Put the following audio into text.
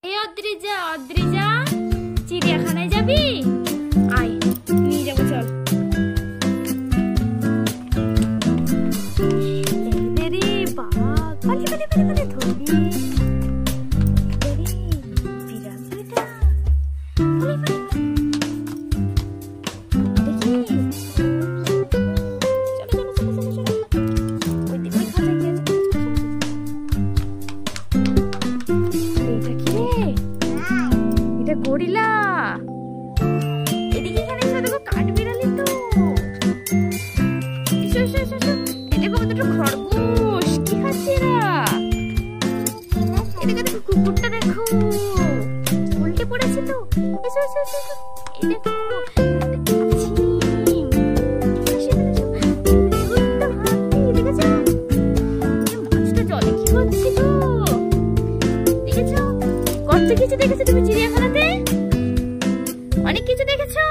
এই অদ্রিজা, অদ্রিজা, চিড়িয়াখানায় যাবি? আয়, নিয়ে যাবো, চল। রে বাবা, পালে পালে পালে পালে ধরবি। বিড়াল তো এটা। পালে পালে দেখি। চলো চলো চলো চলো চলো। ওই দিকে খাঁচায় গিয়ে এটা কি রে? এটা গরিলা। এদিকে এখানে এসে দেখো, কাঠবিড়ালি তো। এসো এসো এসো এসো। এই দেখো দুটো খরগোশ, কি খাচ্ছে এরা? এদিকে দেখো, কুকুরটা দেখো উল্টে পড়েছে তো। এসো এসো এসো এসো। এই দেখো কিছু দেখেছো তুমি চিড়িয়াখানাতে? অনেক কিছু দেখেছো?